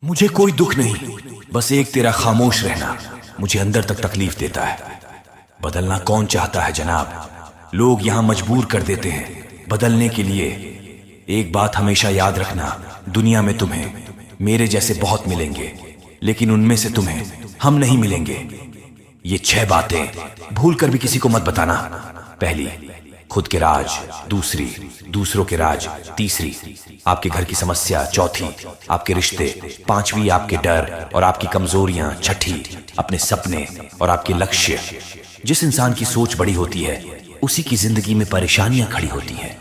मुझे कोई दुख नहीं, बस एक तेरा खामोश रहना मुझे अंदर तक तकलीफ देता है। बदलना कौन चाहता है जनाब, लोग यहां मजबूर कर देते हैं बदलने के लिए। एक बात हमेशा याद रखना, दुनिया में तुम्हें मेरे जैसे बहुत मिलेंगे, लेकिन उनमें से तुम्हें हम नहीं मिलेंगे। ये 6 बातें भूल कर भी किसी को मत बताना। पहली, खुद के राज। दूसरी, दूसरों के राज। तीसरी, आपके घर की समस्या। चौथी, आपके रिश्ते। पांचवी, आपके डर और आपकी कमजोरियां। छठी, अपने सपने और आपके लक्ष्य। जिस इंसान की सोच बड़ी होती है उसी की जिंदगी में परेशानियां खड़ी होती हैं।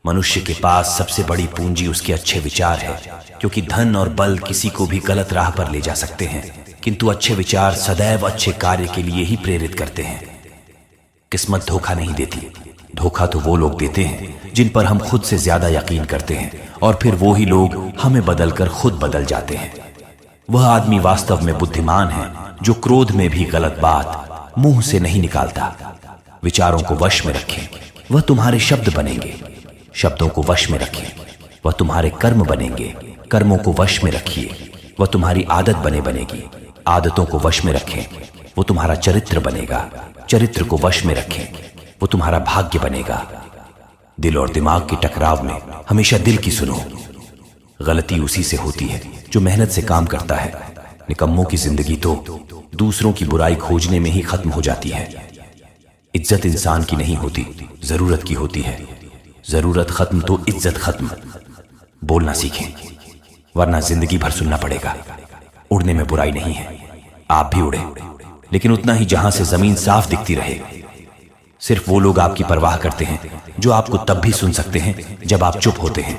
मनुष्य के पास सबसे बड़ी पूंजी उसके अच्छे विचार है, क्योंकि धन और बल किसी को भी गलत राह पर ले जा सकते हैं, किंतु अच्छे विचार सदैव अच्छे कार्य के लिए ही प्रेरित करते हैं। किस्मत धोखा नहीं देती, धोखा तो वो लोग देते हैं जिन पर हम खुद से ज्यादा यकीन करते हैं, और फिर वो ही लोग हमें बदलकर खुद बदल जाते हैं। वह आदमी वास्तव में बुद्धिमान है जो क्रोध में भी गलत बात मुंह से नहीं निकालता। विचारों को वश में रखें, वह तुम्हारे शब्द बनेंगे। शब्दों को वश में रखें, वह तुम्हारे कर्म बनेंगे। कर्मों को वश में रखिए, वह तुम्हारी आदत बनेगी। आदतों को वश में रखें, वो तुम्हारा चरित्र बनेगा। चरित्र को वश में रखें, वो तुम्हारा भाग्य बनेगा। दिल और दिमाग के टकराव में हमेशा दिल की सुनो। गलती उसी से होती है जो मेहनत से काम करता है। निकम्मों की जिंदगी तो दूसरों की बुराई खोजने में ही खत्म हो जाती है। इज्जत इंसान की नहीं होती, जरूरत की होती है। जरूरत खत्म तो इज्जत खत्म। बोलना सीखें, वरना जिंदगी भर सुनना पड़ेगा। उड़ने में बुराई नहीं है, आप भी उड़े, लेकिन उतना ही जहां से जमीन साफ दिखती रहे। सिर्फ वो लोग आपकी परवाह करते हैं जो आपको तब भी सुन सकते हैं जब आप चुप होते हैं।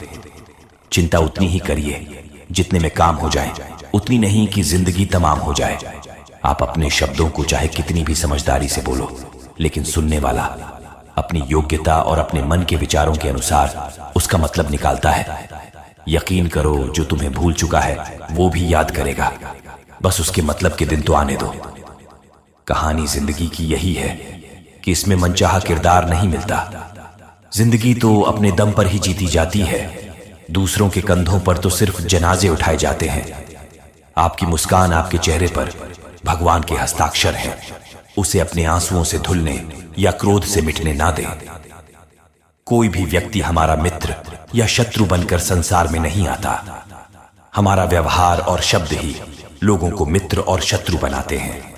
चिंता उतनी ही करिए जितने में काम हो जाए, उतनी नहीं कि जिंदगी तमाम हो जाए। आप अपने शब्दों को चाहे कितनी भी समझदारी से बोलो, लेकिन सुनने वाला अपनी योग्यता और अपने मन के विचारों के अनुसार उसका मतलब निकालता है। यकीन करो, जो तुम्हें भूल चुका है वो भी याद करेगा, बस उसके मतलब के दिन तो आने दो। कहानी जिंदगी की यही है कि इसमें मनचाहा किरदार नहीं मिलता। जिंदगी तो अपने दम पर ही जीती जाती है। दूसरों के कंधों पर तो सिर्फ जनाजे उठाए जाते हैं। आपकी मुस्कान आपके चेहरे पर भगवान के हस्ताक्षर हैं। उसे अपने आंसुओं से धुलने या क्रोध से मिटने ना दें। कोई भी व्यक्ति हमारा मित्र या शत्रु बनकर संसार में नहीं आता। हमारा व्यवहार और शब्द ही लोगों को मित्र और शत्रु बनाते हैं।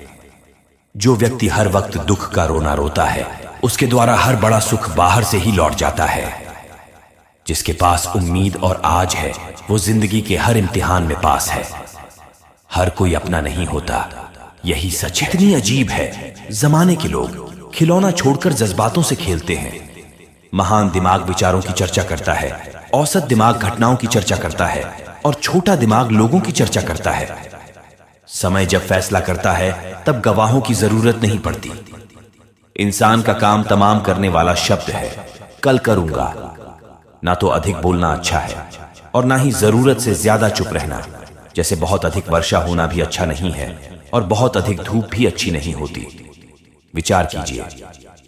जो व्यक्ति हर वक्त दुख का रोना रोता है, उसके द्वारा हर बड़ा सुख बाहर से ही लौट जाता है। जिसके पास उम्मीद और आज है, वो जिंदगी के हर इम्तिहान में पास है। हर कोई अपना नहीं होता, यही सच है। इतनी अजीब है, जमाने के लोग खिलौना छोड़कर जज्बातों से खेलते हैं। महान दिमाग विचारों की चर्चा करता है, औसत दिमाग घटनाओं की चर्चा करता है, और छोटा दिमाग लोगों की चर्चा करता है। समय जब फैसला करता है तब गवाहों की जरूरत नहीं पड़ती। इंसान का काम तमाम करने वाला शब्द है, कल करूंगा। ना तो अधिक बोलना अच्छा है और ना ही जरूरत से ज्यादा चुप रहना। जैसे बहुत अधिक वर्षा होना भी अच्छा नहीं है और बहुत अधिक धूप भी अच्छी नहीं होती। विचार कीजिए,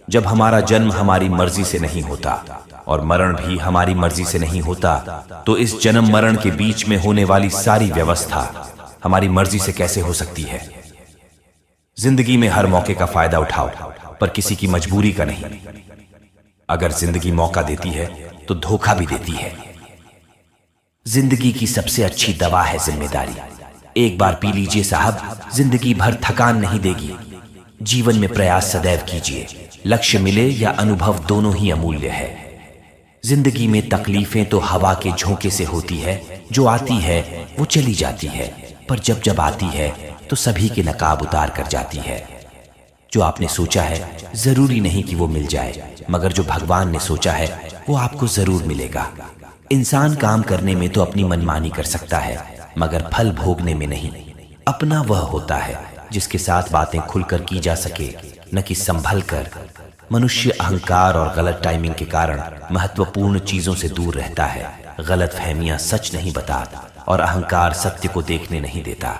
जब हमारा जन्म हमारी मर्जी से नहीं होता और मरण भी हमारी मर्जी से नहीं होता, तो इस जन्म मरण के बीच में होने वाली सारी व्यवस्था हमारी मर्जी से कैसे हो सकती है। जिंदगी में हर मौके का फायदा उठाओ, पर किसी की मजबूरी का नहीं। अगर जिंदगी मौका देती है तो धोखा भी देती है। जिंदगी की सबसे अच्छी दवा है जिम्मेदारी। एक बार पी लीजिए साहब, जिंदगी भर थकान नहीं देगी। जीवन में प्रयास सदैव कीजिए, लक्ष्य मिले या अनुभव दोनों ही अमूल्य है। जिंदगी में तकलीफें तो हवा के झोंके से होती है, जो आती है वो चली जाती है, पर जब जब आती है तो सभी के नकाब उतार कर जाती है। जो आपने सोचा है जरूरी नहीं कि वो मिल जाए, मगर जो भगवान ने सोचा है वो आपको जरूर मिलेगा। इंसान काम करने में तो अपनी मनमानी कर सकता है, मगर फल भोगने में नहीं। अपना वह होता है जिसके साथ बातें खुलकर की जा सके, न कि संभल कर। मनुष्य अहंकार और गलत टाइमिंग के कारण महत्वपूर्ण चीजों से दूर रहता है। गलत फहमियां सच नहीं बताता और अहंकार सत्य को देखने नहीं देता।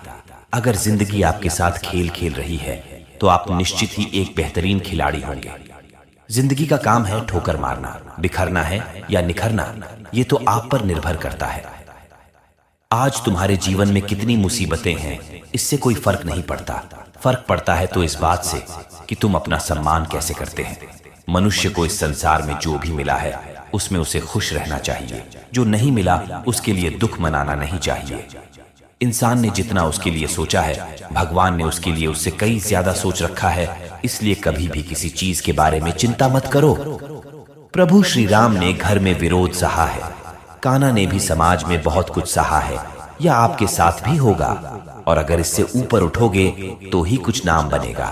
अगर जिंदगी आपके साथ खेल खेल रही है तो आप निश्चित ही एक बेहतरीन खिलाड़ी होंगे। जिंदगी का काम है ठोकर मारना, बिखरना है या निखरना, ये तो आप पर निर्भर करता है। आज तुम्हारे जीवन में कितनी मुसीबतें हैं, इससे कोई फर्क नहीं पड़ता। फर्क पड़ता है तो इस बात से कि तुम अपना सम्मान कैसे करते हैं। मनुष्य को इस संसार में जो भी मिला है उसमें उसे खुश रहना चाहिए, जो नहीं मिला उसके लिए दुख मनाना नहीं चाहिए। इंसान ने जितना उसके लिए सोचा है, भगवान ने उसके लिए उससे कई ज्यादा सोच रखा है, इसलिए कभी भी किसी चीज के बारे में चिंता मत करो। प्रभु श्री राम ने घर में विरोध सहा है, कान्हा ने भी समाज में बहुत कुछ सहा है, यह आपके साथ भी होगा, और अगर इससे ऊपर उठोगे तो ही कुछ नाम बनेगा।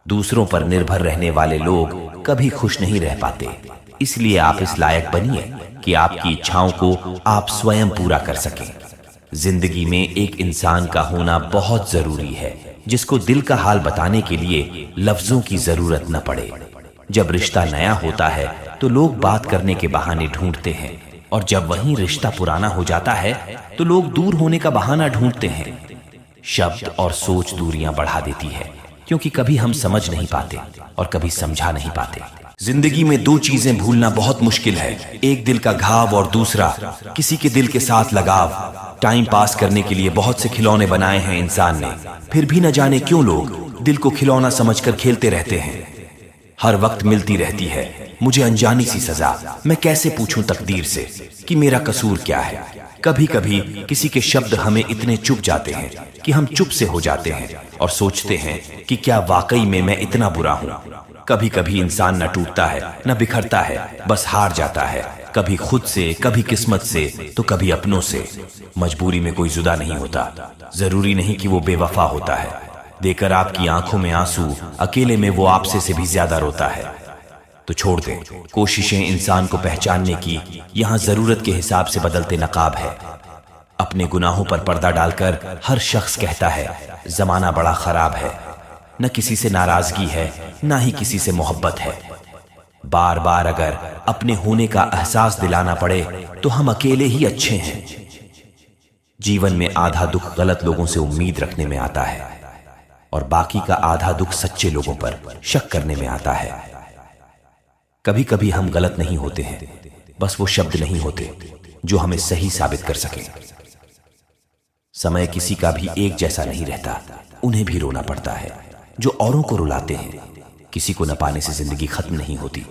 दूसरों पर निर्भर रहने वाले लोग कभी खुश नहीं रह पाते, इसलिए आप इस लायक बनिए कि आपकी इच्छाओं को आप स्वयं पूरा कर सकें। जिंदगी में एक इंसान का होना बहुत जरूरी है, जिसको दिल का हाल बताने के लिए लफ्जों की जरूरत न पड़े। जब रिश्ता नया होता है तो लोग बात करने के बहाने ढूंढते हैं, और जब वही रिश्ता पुराना हो जाता है तो लोग दूर होने का बहाना ढूंढते हैं। शब्द और सोच दूरियां बढ़ा देती है, क्योंकि कभी हम समझ नहीं पाते और कभी समझा नहीं पाते। जिंदगी में दो चीजें भूलना बहुत मुश्किल है, एक दिल का घाव और दूसरा किसी के दिल के साथ लगाव। टाइम पास करने के लिए बहुत से खिलौने बनाए हैं इंसान ने, फिर भी न जाने क्यों लोग दिल को खिलौना समझकर खेलते रहते हैं। हर वक्त मिलती रहती है मुझे अनजानी सी सजा, मैं कैसे पूछूं तकदीर से कि मेरा कसूर क्या है। कभी कभी किसी के शब्द हमें इतने चुभ जाते हैं कि हम चुप से हो जाते हैं और सोचते हैं कि क्या वाकई में मैं इतना बुरा हूं। कभी कभी इंसान न टूटता है न बिखरता है, बस हार जाता है, कभी खुद से, कभी किस्मत से, तो कभी अपनों से। मजबूरी में कोई जुदा नहीं होता, जरूरी नहीं कि वो बेवफा होता है। देकर आपकी आंखों में आंसू, अकेले में वो आपसे से भी ज्यादा रोता है। तो छोड़ दे कोशिशें इंसान को पहचानने की, यहां जरूरत के हिसाब से बदलते नकाब है। अपने गुनाहों पर पर्दा डालकर हर शख्स कहता है जमाना बड़ा खराब है। न किसी से नाराजगी है, ना ही किसी से मोहब्बत है। बार बार अगर अपने होने का एहसास दिलाना पड़े तो हम अकेले ही अच्छे हैं। जीवन में आधा दुख गलत लोगों से उम्मीद रखने में आता है, और बाकी का आधा दुख सच्चे लोगों पर शक करने में आता है। कभी कभी हम गलत नहीं होते हैं, बस वो शब्द नहीं होते जो हमें सही साबित कर सके। समय किसी का भी एक जैसा नहीं रहता, उन्हें भी रोना पड़ता है जो औरों को रुलाते हैं। किसी को न पाने से जिंदगी खत्म नहीं होती,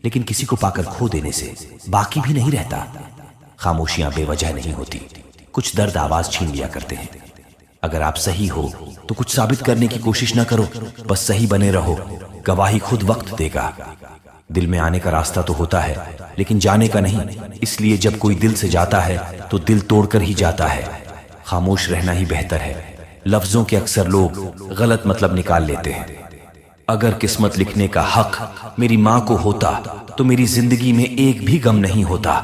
लेकिन किसी को पाकर खो देने से बाकी भी नहीं रहता। खामोशियां बेवजह नहीं होती, कुछ दर्द आवाज छीन लिया करते हैं। अगर आप सही हो तो कुछ साबित करने की कोशिश न करो, बस सही बने रहो, गवाही खुद वक्त देगा। दिल में आने का रास्ता तो होता है, लेकिन जाने का नहीं, इसलिए जब कोई दिल से जाता है तो दिल तोड़कर ही जाता है। खामोश रहना ही बेहतर है। लफ्जों के अक्सर लोग गलत मतलब निकाल लेते हैं। अगर किस्मत लिखने का हक मेरी माँ को होता तो मेरी जिंदगी में एक भी गम नहीं होता।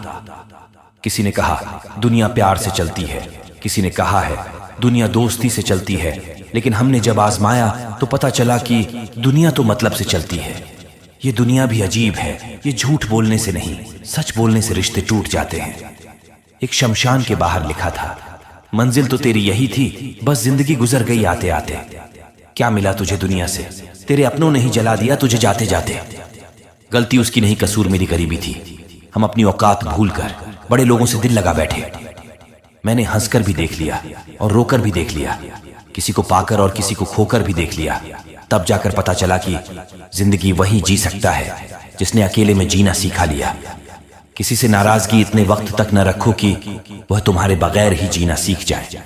किसी ने कहा दुनिया प्यार से चलती है, किसी ने कहा है दुनिया दोस्ती से चलती है, लेकिन हमने जब आजमाया तो पता चला कि दुनिया तो मतलब से चलती है। ये दुनिया भी अजीब है, ये झूठ बोलने से नहीं, सच बोलने से रिश्ते टूट जाते हैं। एक शमशान के बाहर लिखा था, मंजिल तो तेरी यही थी, बस जिंदगी गुजर गई आते आते। क्या मिला तुझे दुनिया से, तेरे अपनों ने ही जला दिया तुझे जाते जाते। गलती उसकी नहीं, कसूर मेरी गरीबी थी। हम अपनी औकात भूलकर बड़े लोगों से दिल लगा बैठे। मैंने हंसकर भी देख लिया और रोकर भी देख लिया, किसी को पाकर और किसी को खोकर भी देख लिया। तब जाकर पता चला कि जिंदगी वही जी सकता है जिसने अकेले में जीना सीखा लिया। किसी से नाराजगी इतने वक्त तक न रखो कि वह तुम्हारे बगैर ही जीना सीख जाए।